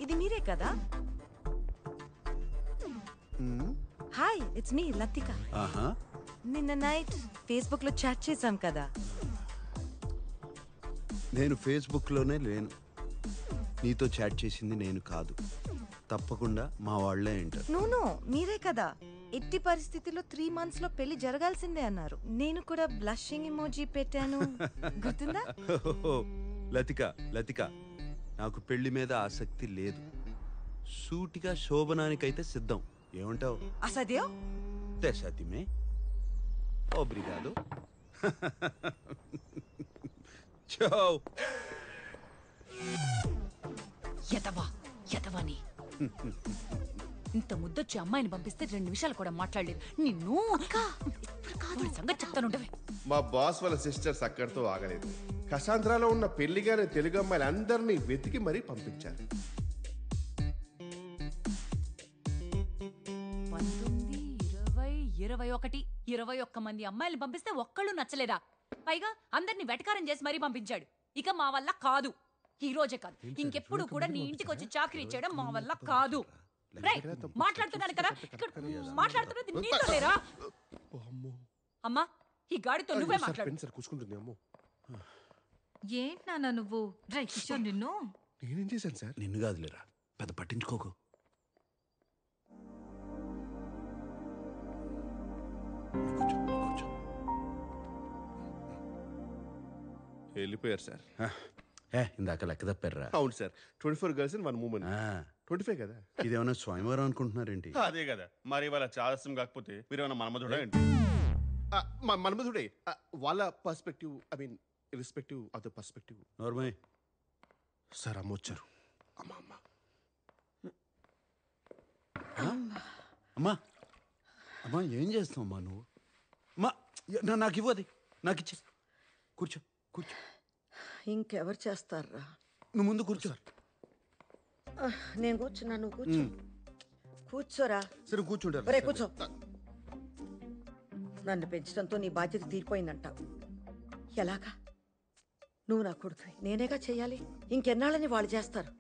ఇది మీరే కదా? Hi, it's me Latika. నిన్న నైట్ ఫేస్బుక్ లో చాట్ చేశాం కదా. నేను ఫేస్బుక్ లోనే లేను. నీతో చాట్ చేసింది నేను కాదు. తప్పకుండా మా వాళ్ళే అంటారు. నో, మీరే కదా ఎట్టి పరిస్థితిలో 3 months లో పెళ్లి జరగాల్సిందే అన్నారు. నేను కూడా బ్లషింగ్ ఎమోజీ పెట్టాను, గుర్తుందా? లతిక, నాకు పెళ్లి మీద ఆసక్తి లేదు. సూటిగా శోభనానికైతే సిద్ధం. ఏమంటావు? అసదేవ్ తెసాతిమే ఓబ్రిగాదో. చో యదవాని ఇంత ముద్దొచ్చి అమ్మాయిని పంపిస్తే 2 నిమిషాలు కూడా మాట్లాడలేదు. నిన్ను సంగతి చెప్తానుండవే. మా బాస్ వాళ్ళ సిస్టర్స్ అక్కడితో ఆగలేదు. కసాంధ్రాలో ఉన్న పెళ్లిగానే తెలుగు అమ్మాయిలు అందరినీ వెతికి మరీ పంపించారు. 19, 20, 21, 21 మంది అమ్మాయిలు పంపిస్తే ఒక్కళ్ళు నచ్చలేదా? పైగా అందరినీ వెటకారం చేసి మరీ పంపించాడు. ఇక మా వల్ల కాదు. ఈ రోజే కాదు, ఇంకెప్పుడు కూడా నీ ఇంటికి వచ్చి చాకరీ చేయడం మా వల్ల కాదు. మాట్లాడుతున్నాను కదా, మాట్లాడుతున్నది నీతో లేరా? అమ్మా, ఈ గాడితో నువ్వే మాట్లాడు. ఏంటి నాన్న నువ్వు? డ్రై కిషోర్, నిన్ను నేనేం చేశాను సార్? నిన్ను కాదులేరా, పెద్ద పట్టించుకోకు. వెళ్ళిపోయారు సార్. ఇందాక లెక్క తప్పారా? అవును సార్, 24 గర్ల్స్ ఇన్ 1 మూమెంట్. 25 కదా. ఇదేమన్నా స్వయంవరం అనుకుంటున్నారేంటి? అదే కదా మరి. వాళ్ళ చాదస్యం కాకపోతే మీరు ఏమన్నా మన్మధుడా ఏంటి? మన్మధుడే. వాళ్ళ perspective, I mean irrespective of the perspective. Normal sir అమ్మ వచ్చారు. అమ్మా అమ్మా అమ్మా, ఏం చేస్తావు అమ్మా నువ్వు? అమ్మా, నాకు ఇవ్వది, నాకు ఇచ్చే. కూర్చో. ఇంకెవరు చేస్తారా? నువ్వు ముందు కూర్చో. నేను కూర్చున్నా, నువ్వు కూర్చోరా. సరే కూర్చుంటారు. ఒరే కూర్చో. నన్ను పెంచడంతో నీ బాధ్యత తీరిపోయిందంటావు. ఎలాగా? నువ్వు నా కొడుకు, నేనేగా చెయ్యాలి. ఇంకెన్నాళ్ళని వాళ్ళు చేస్తారు.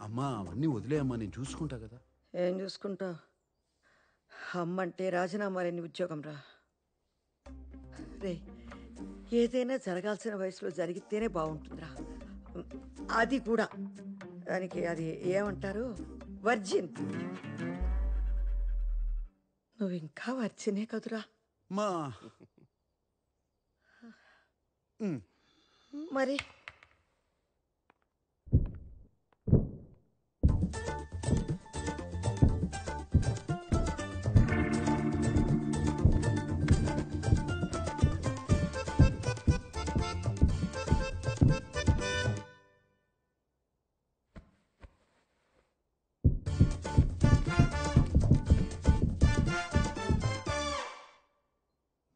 అమ్మా అవన్నీ వదిలేయమ్మా, నేను చూసుకుంటా కదా. ఏం చూసుకుంటావు? అమ్మంటే రాజీనామా లేని ఉద్యోగం రా. రే, ఏదైనా జరగాల్సిన వయసులో జరిగితేనే బాగుంటుందిరా. అది కూడా దానికి అది ఏమంటారు, వర్జిన్. నువ్వు ఇంకా వర్జినే కదురా. మా మరి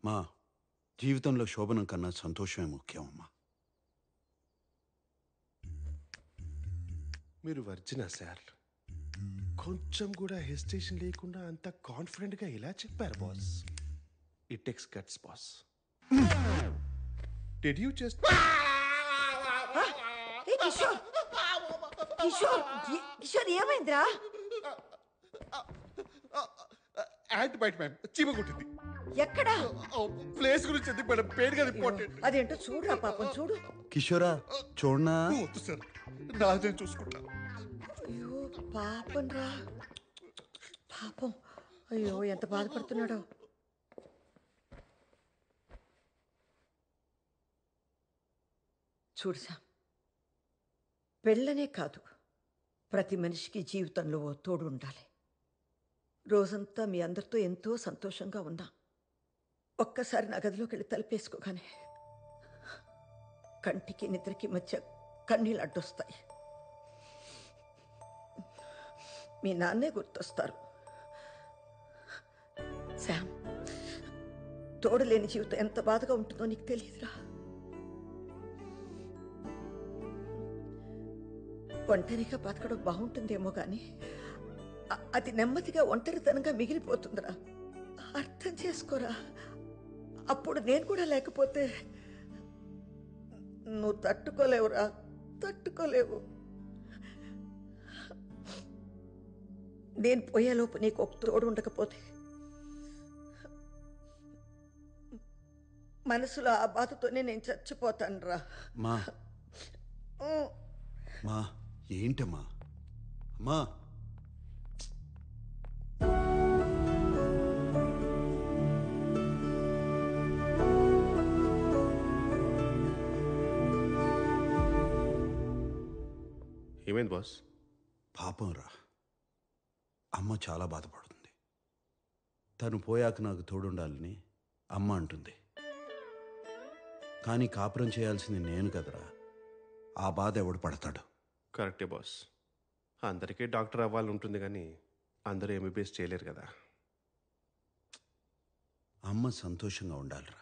మా జీవితంలో శోభనం కన్నా సంతోషమే ముఖ్యం అమ్మా. మీరు వర్జినా సార్? కొంచెం కూడా హెసిటేషన్ లేకుండా అంత కాన్ఫిడెంట్గా ఎలా చెప్పారు boss? It takes guts boss. Did you just Kishore, Kishore, Kishore ఏమైందిరా? యాంటీ బయట మ్యామ్, చీమ కొట్టింది. ఎక్కడా? ప్లేస్ గురించి ఎందుకు మేడం? పేరు కదా ఇంపార్టెంట్. అదేంటో చూడురా పాపం, చూడు. కిషోరా చూడనా? వద్దు సార్, నాదే చూసుకుంటా. అయ్యో పాపం రా, పాపం. అయ్యో ఎంత బాధపడుతున్నాడో. చూడు సామ్, పెళ్ళనే కాదు, ప్రతి మనిషికి జీవితంలో ఓ తోడు ఉండాలి. రోజంతా మీ అందరితో ఎంతో సంతోషంగా ఉన్నా, ఒక్కసారి నా గదిలోకి వెళ్ళి తలుపేసుకోగానే కంటికి నిద్రకి మధ్య కన్నీళ్ళు అడ్డొస్తాయి. మీ నాన్నే గుర్తొస్తారు. శామ్, తోడు లేని జీవితం ఎంత బాధగా ఉంటుందో నీకు తెలియదురా. ఒంటరిగా బతకడం బాగుంటుందేమో కానీ అది నెమ్మదిగా ఒంటరితనంగా మిగిలిపోతుందిరా. అర్థం చేసుకోరా. అప్పుడు నేను కూడా లేకపోతే నువ్వు తట్టుకోలేవురా, తట్టుకోలేవు. నేను పోయేలోపు నీకు ఒక తోడు ఉండకపోతే మనసులో ఆ బాధతోనే నేను చచ్చిపోతాను రా. మా మా ఏంటమ్మా అమ్మా ఏమైంది బాస్? పాపం రా, అమ్మ చాలా బాధపడుతుంది. తను పోయాక నాకు తోడుండాలని అమ్మ అంటుంది. కానీ కాపురం చేయాల్సింది నేను కదరా. ఆ బాధ ఎవడు పడతాడు? కరెక్టే బాస్. అందరికీ డాక్టర్ అవ్వాలని ఉంటుంది కానీ అందరూ ఎంబీబీఎస్ చేయలేరు కదా. అమ్మ సంతోషంగా ఉండాలిరా,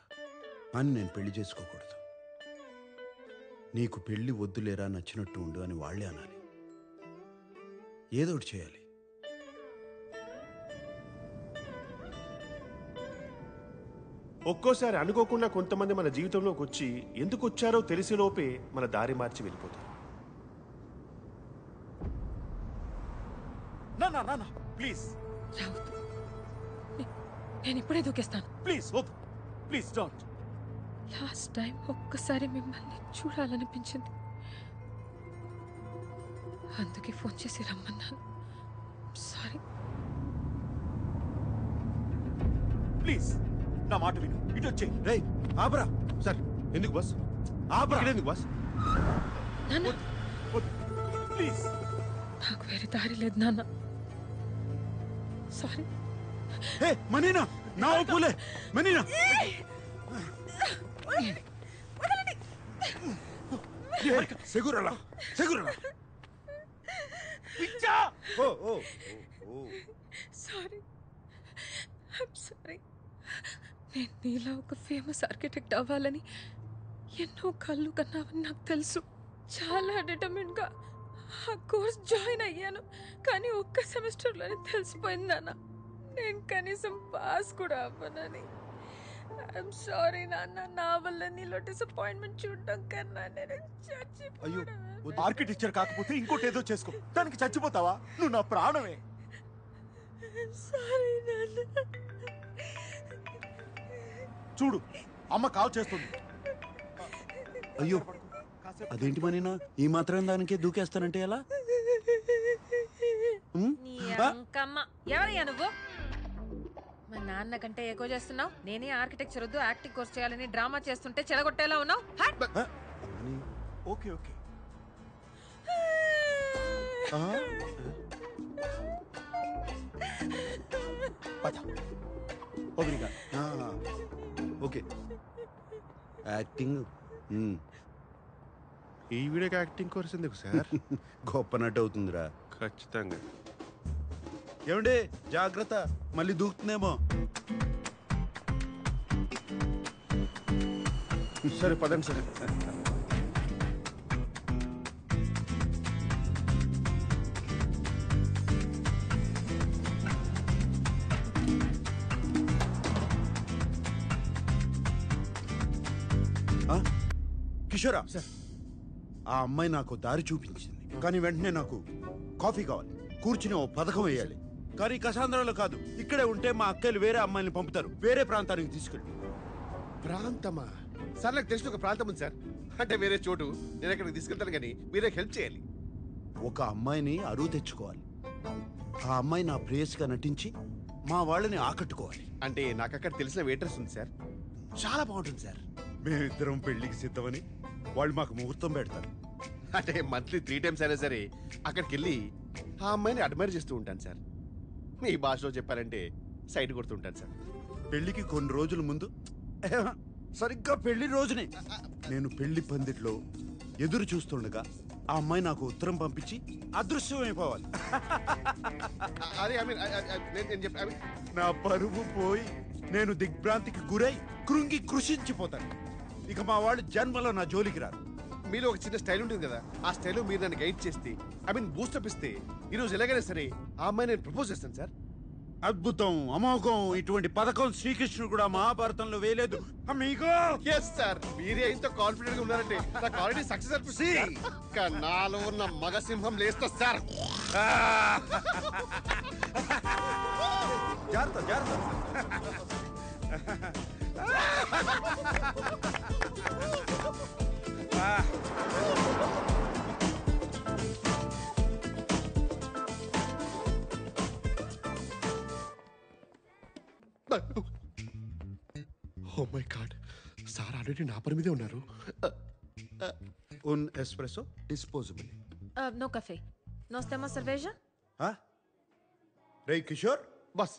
కానీ నేను పెళ్లి చేసుకోకూడదు. నీకు పెళ్లి వద్దులేరా, నచ్చినట్టు ఉండు అని వాళ్ళే అనాలి. ఏదో ఒకటి చేయాలి. ఒక్కోసారి అనుకోకుండా కొంతమంది మన జీవితంలోకి వచ్చి ఎందుకు వచ్చారో తెలిసేలోపే మన దారి మార్చి వెళ్ళిపోతారు. ప్లీజ్ రావద్దు. నేను ఇప్పుడే దూకేస్తాను. ప్లీజ్ వద్దు, ప్లీజ్ డోంట్. లాస్ట్ టైం ఒక్కసారి మిమ్మల్ని చూడాలనిపించింది, అందుకే ఫోన్ చేసి రమ్మన్నాను. సారీ. ప్లీజ్ నా మాట విను, ఇటు వచ్చే. రేయ్ ఆపరా. సార్ ఎందుకు బాస్? ఆపరా. ఎందుకు బాస్? నాన్న, ప్లీజ్. నాకు వేరే దారి లేదు నాన్న. సారీ. హే మనీనా, నా ఒప్పులే మనీనా. సెగురలా సెగురలా. పిచ్చా. ఓ ఓ సారీ, ఐమ్ సారీ. నేను నీలా ఒక ఫేమస్ ఆర్కిటెక్ట్ అవ్వాలని ఎన్నో కళ్ళు కన్నావని నాకు తెలుసు. చాలా డిటర్మిన్గా ఆ కోర్స్ జాయిన్ అయ్యాను, కానీ ఒక్క సెమిస్టర్లోనే తెలిసిపోయింది నాన్న, నేను కనీసం పాస్ కూడా అవ్వనని. ఐఎమ్ సారీ నాన్న, నా వల్ల నీలో డిసప్పాయింట్మెంట్ చూడడం కన్నా నేను అయ్యో, చచ్చిపోవడం. ఆర్కిటెక్చర్ కాకపోతే ఇంకోటి ఏదో చేసుకో, దానికి చచ్చిపోతావా? నువ్వు నా ప్రాణమే. సారీ నాన్న. చూడు, అమ్మ కాల్ చేస్తుంది. అయ్యో, అదేంటి మనీనా, ఈ మాత్రం దానికే దూకేస్తానంటే ఎలా? నీ అంకమ్మ. ఎవరయ్యా నువ్వు? మా నాన్న కంటే ఎక్కువ చేస్తున్నావు. నేనే ఆర్కిటెక్చర్ వద్దు యాక్టింగ్ కోర్స్ చేయాలని డ్రామా చేస్తుంటే చెడగొట్టేలా ఉన్నావు. Okay okay. పద. వదిలిగా. ఓకే, యాక్టింగ్ ఈ వీడియోకి యాక్టింగ్ కోర్స్ ఎందుకు సార్? గొప్ప నటు అవుతుందిరా. ఖచ్చితంగా. ఏమండి జాగ్రత్త, మళ్ళీ దూకుతుందేమో. సరే పదండి సార్. కిషోరా సార్, ఆ అమ్మాయి నాకు దారి చూపించింది, కానీ వెంటనే నాకు కాఫీ కావాలి, కూర్చుని ఓ పథకం వేయాలి. కానీ కసాంధ్రాలో కాదు, ఇక్కడే ఉంటే మా అక్కలు వేరే అమ్మాయిని పంపుతారు, వేరే ప్రాంతానికి తీసుకెళ్ళి. ప్రాంతమా? సార్ నాకు తెలిసిన ఒక ప్రాంతం ఉంది సార్, అంటే వేరే చోటు. నేను అక్కడికి తీసుకెళ్తాను కానీ మీరే హెల్ప్ చేయాలి. ఒక అమ్మాయిని అరువు తెచ్చుకోవాలి. ఆ అమ్మాయి నా ప్రేయస్గా నటించి మా వాళ్ళని ఆకట్టుకోవాలి. అంటే నాకు అక్కడ తెలిసిన వెయిటర్స్ ఉంది సార్, చాలా బాగుంటుంది సార్. మేమిద్దరం పెళ్లికి సిద్ధమని వాళ్ళు మాకు ముహూర్తం పెడతారు. అంటే మంత్లీ 3 times అయినా సరే అక్కడికి వెళ్ళి ఆ అమ్మాయిని అడ్మైర్ చేస్తూ ఉంటాను సార్. మీ భాషలో చెప్పారంటే సైడ్ కొడుతుంటాను సార్. పెళ్లికి కొన్ని రోజుల ముందు, సరిగ్గా పెళ్లి రోజునే నేను పెళ్లి పందిట్లో ఎదురు చూస్తుండగా ఆ అమ్మాయి నాకు ఉత్తరం పంపించి అదృశ్యమైపోవాలి. అదే నేను చెప్పి నా పరువు పోయి నేను దిగ్భ్రాంతికి గురై కృంగి కృషించిపోతాను. ఇక మా వాళ్ళు జన్మలో నా జోలికి రారు. మీలో ఒక చిన్న స్టైల్ ఉంటుంది కదా, ఆ స్టైల్లో మీరు నన్ను గైడ్ చేస్తే, బూస్టప్ ఇస్తే ఈరోజు ఎలాగైనా సరే ఆ అమ్మాయి నేను ప్రపోజ్ చేస్తాను సార్. అద్భుతం, అమోఘం. ఇటువంటి పథకం శ్రీకృష్ణుడు కూడా మహాభారతంలో వేయలేదు. అమ్మీగో ఎస్ సార్, మీరే ఇంత కాన్ఫిడెంట్ గా ఉన్నారంటే నాకు ఆల్రెడీ సక్సెస్ అనిపిస్తుంది. నాలో ఉన్న మగ సింహం లేస్తా సార్. జాగ్రత్త జాగ్రత్త. Oh my god, sir already నా పని మీదే ఉన్నారు. Un espresso disposable. నో కఫే. నోస్ తెమా సర్వేజా. రే కిషోర్, బస్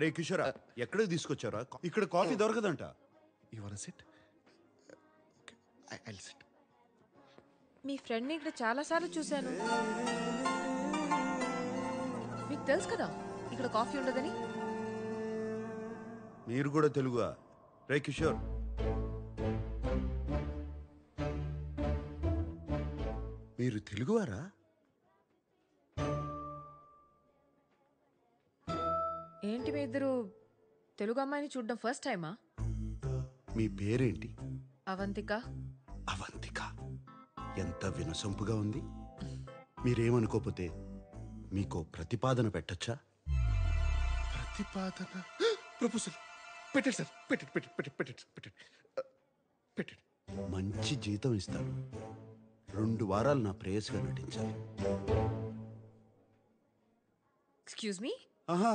రే కిషోరా, ఎక్కడికి తీసుకొచ్చారా? ఇక్కడ కాఫీ దొరకదంట. You want sit? Okay, I'll sit. మీ ఫ్రెండ్ని ఇక్కడ చాలాసార్లు చూశాను. మీకు తెలుసు కదా ఇక్కడ కాఫీ ఉండదని. మీరు కూడా తెలుగుగా? రే కిషోర్, మీరు తెలుగువారా? ఏంటి మీ ఇద్దరు తెలుగు అమ్మాయిని చూడడం ఫస్ట్ టైమా? మీ పేరేంటి? అవంతిక. అవంతిక, ఎంత వినసొంపుగా ఉంది. మీరేమనుకోపోతే మీకు ప్రతిపాదన పెట్టచ్చా? ప్రతిపాదన, ప్రపోజల్ పెట్టండి సార్. పెట్టండి పెట్టండి పెట్టండి పెట్టండి పెట్టండి పెట్టండి. మంచి జీతం ఇస్తాను. 2 వారాలు నా ప్రేయస్గా నటించాలి. Excuse me. ఆహా,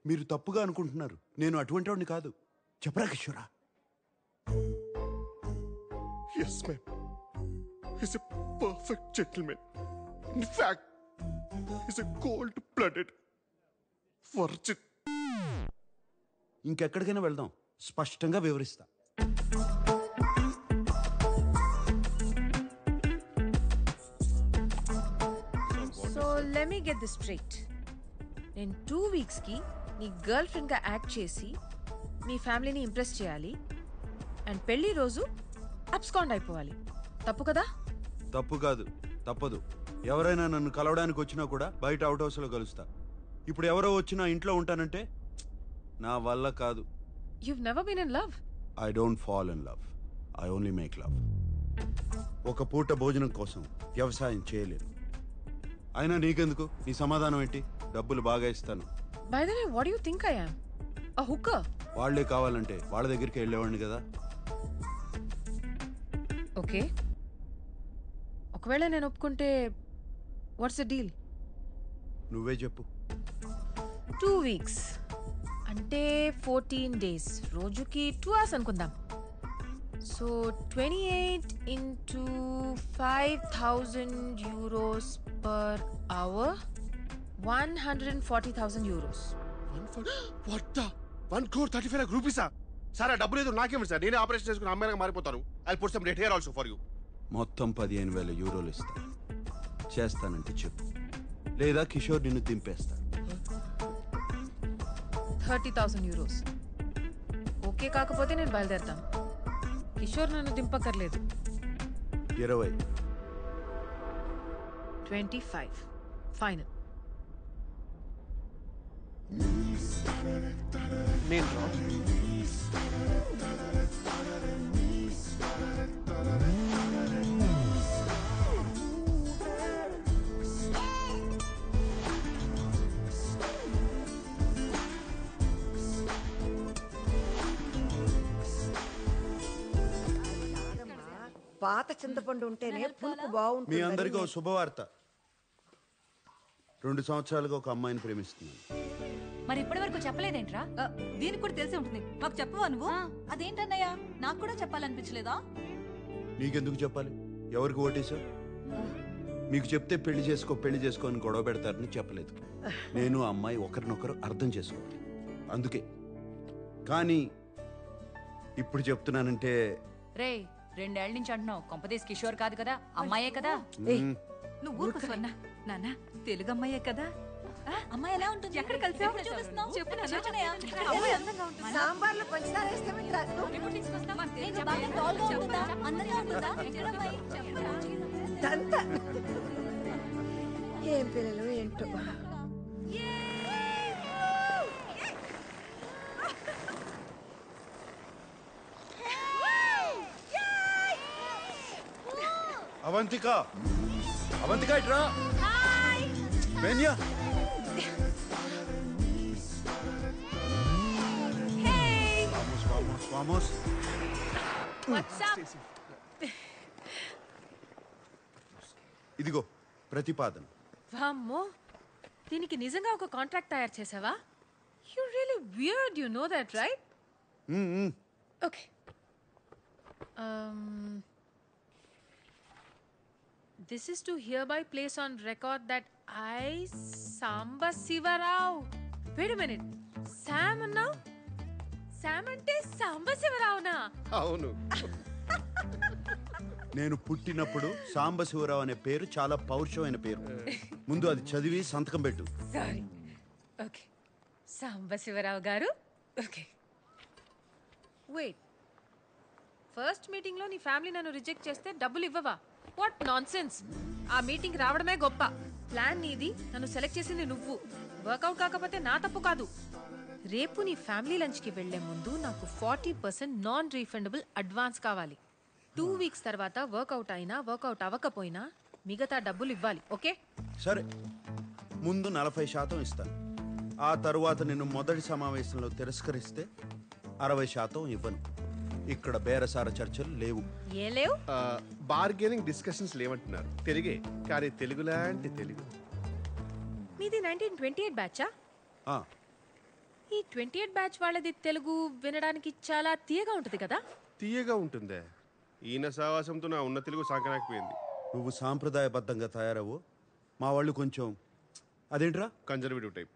మీరు తప్పుగా అనుకుంటున్నారు. నేను అటువంటి వాడిని కాదు. చెప్పరా కిషోరా? Yes, ma'am. He's a perfect gentleman. In fact, he's a cold-blooded virgin. ఇంకెక్కడికైనా వెళ్దాం, స్పష్టంగా వివరిస్తా. So let me get this straight. నేను 2 వీక్స్కి నీ గర్ల్ ఫ్రెండ్గా యాక్ట్ చేసి మీ ఫ్యామిలీని ఇంప్రెస్ చేయాలి అండ్ పెళ్లి రోజు అబ్స్కాండ్ అయిపోవాలి. తప్పు కదా? తప్పు కాదు, తప్పదు. ఎవరైనా నన్ను కలవడానికి వచ్చినా కూడా బయట అవుట్ హౌస్లో కలుస్తా. ఇప్పుడు ఎవరో వచ్చినా ఇంట్లో ఉంటానంటే నా వల్ల కాదు. You've never been in love? I don't fall in love. I only make love. ఒక పూట భోజనం కోసం వ్యవసాయం చేయలేను. అయినా నీకెందుకు? నీ సమాధానం ఏంటి? డబ్బులు బాగా ఇస్తాను. By the way, what do you think I am? A hooker? వాళ్లే కావాలంటే వాళ్ళ దగ్గరికి వెళ్ళేవాడిని కదా. ఓకే, ఒకవేళ నేను ఒప్పుకుంటే వాట్స్ ద డీల్? నువ్వే చెప్పు. 2 వీక్స్ అంటే 14 days. రోజుకి 2 hours అనుకుందాం. So 28 into 5,000 euros per hour, 140,000 euros. What the? 1,35 lakh rupees? Sir ఆ డబ్బులు ఏదో నాకేమి సార్, నేనే ఆపరేషన్ చేసుకుని అమ్మాయిగా మారిపోతాను. I put some rate here also for you. మొత్తం 15,000 యూరోలు ఇస్తా. చేస్తానంటే చెప్పు, లేదా కిషోర్ నిన్ను దింపేస్తా. 30,000 euros. ఓకే కాకపోతే నేను బయలుదేరుతాను. కిషోర్ నన్ను దింపక్కర్లేదు. 20. 25 ఫైనల్. నేను పాత చింతపండు ఉంటేనే పులుపు మీ బాగుంటుంది. అందరికీ ఓ శుభవార్త. 2 సంవత్సరాలుగా ఒక అమ్మాయిని ప్రేమిస్తున్నాను. మరి ఇప్పటి వరకు చెప్పలేదేంట్రా? దీనికి కూడా తెలిసి ఉంటుంది. మాకు చెప్పవా నువ్వు? అదేంటన్నయ్య, నాకు కూడా చెప్పాలనిపించలేదా? నీకెందుకు చెప్పాలి? ఎవరికి ఓటేశావు? మీకు చెప్తే పెళ్లి చేసుకో అని గొడవ పెడతారని చెప్పలేదు. నేను ఆ అమ్మాయి ఒకరినొకరు అర్థం చేసుకోవాలి, అందుకే. కానీ ఇప్పుడు చెప్తున్నానంటే రే, 2 ఏళ్ల నుంచి అంటున్నావు. కొంపదీస్ కిషోర్ కాదు కదా, అమ్మాయే కదా? నువ్వు ఊరుకో స్వర్ణ. నాన్న తెలుగు అమ్మాయే కదా. అమ్మాయి ఎలా ఉంటుంది? ఎక్కడ కలిసావు? చూపిస్తున్నావు? చెప్పు నాన్న. చూచనయ్య. అమ్మాయి అందంగా ఉంటుంది. సాంబార్లో పంచదార వేస్తే మీకు రాదు. ఏంటి, బాగా టాల్గా ఉంటుందా? అందంగా ఉంటుందా? ఎక్కడ అమ్మాయి? దంత. ఏం పిల్లలు ఏంటో. అవంతిక, అవంతిక ఇట్రా. వేన్యా వామోస్ వామోస్ వామోస్. ఇదిగో ప్రతిపాదన. వామ్మో, దీనికి నిజంగా ఒక కాంట్రాక్ట్ తయారు చేసావా? You really weird, you know that right? Okay. This is to hereby place on record that I, Samba Sivarao. Wait a minute. Sam now? Sam ante Samba Sivarao na? అవును. నేను పుట్టినప్పుడు సాంబశివరావు అనే పేరు చాలా పౌరుషమైన పేరు. ముందు అది చదివి సంతకం పెట్టు. Sorry. Okay. Samba Sivarao garu. Okay. Wait. First meeting లో నీ ఫ్యామిలీ నన్ను రిజెక్ట్ చేస్తే డబ్బులు ఇవ్వవా? వాట్ నాన్ సెన్స్. ఆ మీటింగ్ రావడమే గొప్ప. ప్లాన్ నీది, నన్ను సెలెక్ట్ చేసింది నువ్వు. వర్కౌట్ కాకపోతే నా తప్పు కాదు. రేపు నీ ఫ్యామిలీ లంచ్కి వెళ్లే ముందు నాకు 40% నాన్ రీఫండబుల్ అడ్వాన్స్ కావాలి. 2 వీక్స్ తర్వాత వర్కౌట్ అయినా వర్కౌట్ అవ్వకపోయినా మిగతా డబ్బులు ఇవ్వాలి. ఓకే? సరే, ముందు 40% ఇస్తాను. ఆ తరువాత నిన్ను మొదటి సమావేశంలో తిరస్కరిస్తే 60% ఇవ్వను. ఇక్కడ బేరసార చర్చలు లేవు. ఏ లేవు? బార్గెనింగ్ డిస్కషన్స్ లేవంటున్నారు. తెలుగే, కానీ తెలుగు లాంటి తెలుగు. మీది 1928 బ్యాచా? ఆ, ఈ 28 బ్యాచ్ వాళ్ళది తెలుగు వినడానికి చాలా తీయగా ఉంటుంది కదా? తీయగా ఉంటుందే. ఈయన సావాసంతో నా ఉన్న తెలుగు సాగనాకపోయింది. నువ్వు సాంప్రదాయబద్ధంగా తయారవు, మా వాళ్ళు కొంచెం అదేంట్రా కన్జర్వేటివ్ టైప్.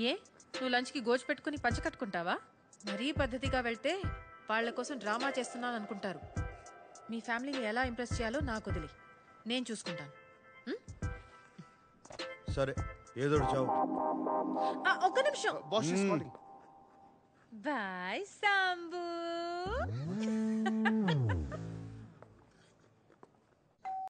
ఏ, నువ్వు లంచ్కి గోజు పెట్టుకుని పంచ కట్టుకుంటావా? మరీ పద్ధతిగా వెళ్తే వాళ్ళ కోసం డ్రామా చేస్తున్నాను అనుకుంటారు. మీ ఫ్యామిలీని ఎలా ఇంప్రెస్ చేయాలో నాకు వదిలి, నేను చూసుకుంటాను. సరే, ఏదో చావు. ఒక్క నిమిషం. Boss is calling. Bye Sambu.